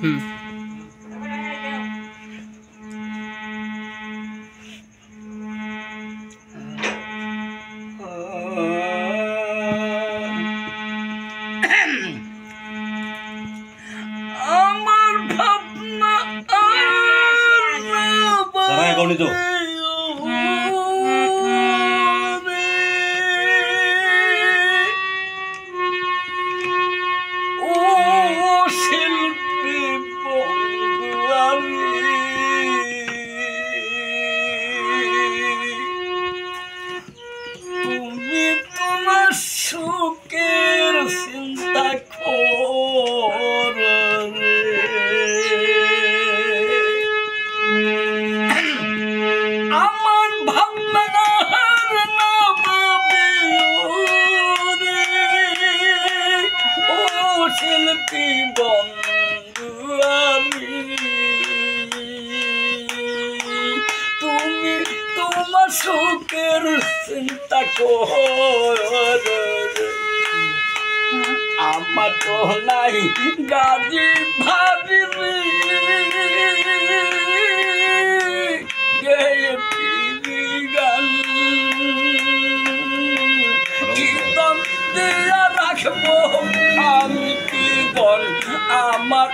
আমার ভাবনা গণিত সুখের চিন্তা কর আমার ভাবনা না পাবে ও শিল্পী বন্ধু আমি তুমি তোমার সুখের চিন্তা কর আমার তো নাই গাড়ি ভাবিবি গেয়ে পিবি গান কীর্তন দিয়া রাখবো আমি কীর্তন আমার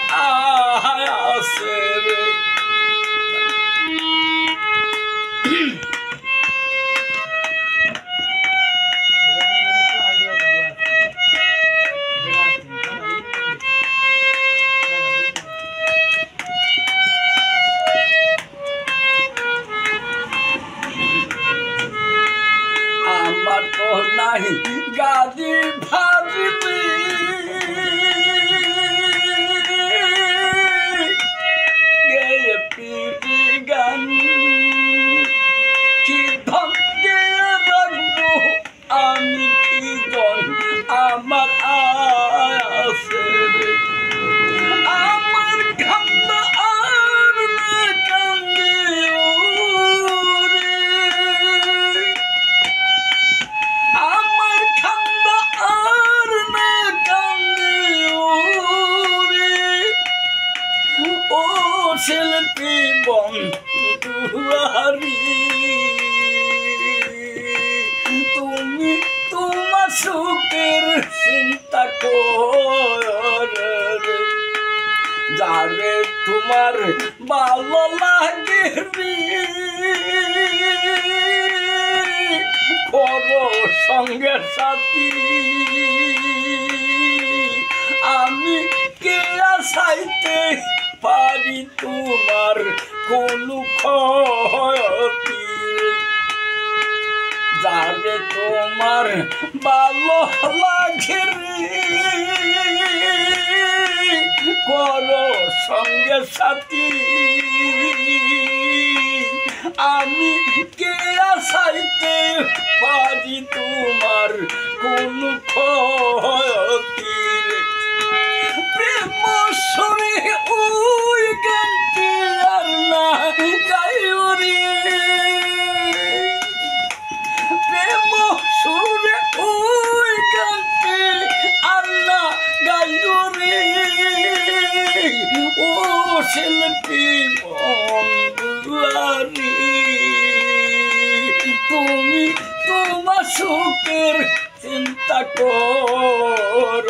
আছে রে আমার তো নাই গাড়ি ভাবিবি গেয়ে পিবি গান কীর্তন গেয়ে রাখবো আমি কীর্তন আমার আছে রে আমার ঘামটা আর না কান্দে আমার খান্দা আর না কান্দে ও শিল্পী বন্ধুয়ারি তুমি তোমার সুখের চিন্তা কর যারে তোমার ভালো লাগে করো সঙ্গে সাথী আমি কে চাইতে পারি তোমার কোনো ক্ষতি যারে তোমার ভালো লাগে করো সঙ্গে সাথী আমি কে চাইতে পারি তোমার কোন ক্ষতি প্রেম সরে ওই গানটি আর না গাইও রে প্রেম সরে ওই গানটি আর না গাইও রে ও শিল্পী বন্ধুয়ারি তুমি তোমার সুখের চিন্তা কর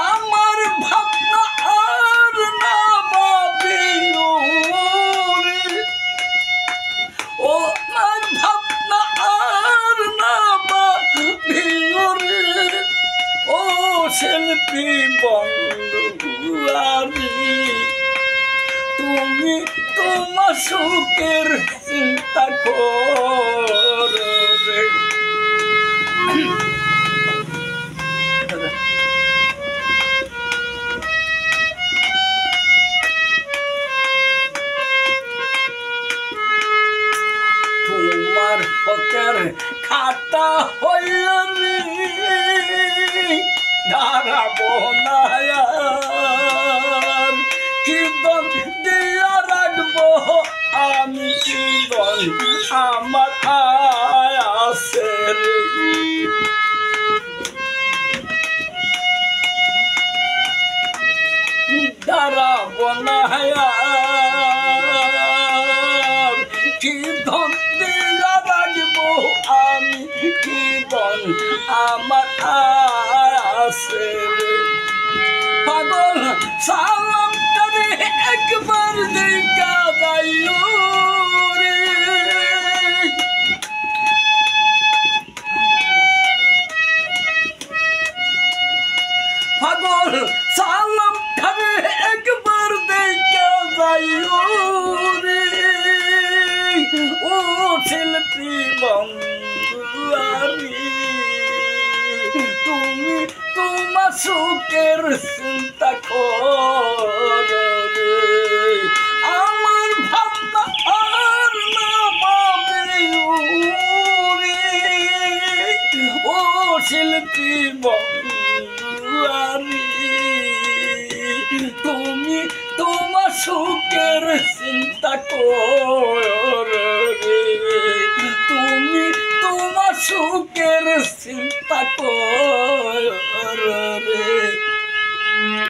আমার ভাবনা আর না ভাবিও ও আমার ভাবনা আর না ভাবিও ও শিল্পী বন্ধুয়ারি তুমি তোমার সুখের চিন্তা কর তোমার পথের খাতা হইল দাঁড়াবো না কীর্তন দিয়া রাখবো আমি কীর্তন আমার আছে দাঁড়াবো না আর কি ধন দিয়া রাখবো আমি কি ধন আমার আছে পাগল সালাম করে একবার দেখা যাইও রে পাগল সালাম করে একবার দেখা যাইও রে ও শিল্পী বন্ধুয়ারি তুমি তোমার সুখের চিন্তা করো রে আমার ভাবনা আর না পাবে রে ও শিল্পী বন্ধুয়ারি তুমি তোমার সুখের চিন্তা করো রে তুমি তোমার সুখের চিন্তা করো রে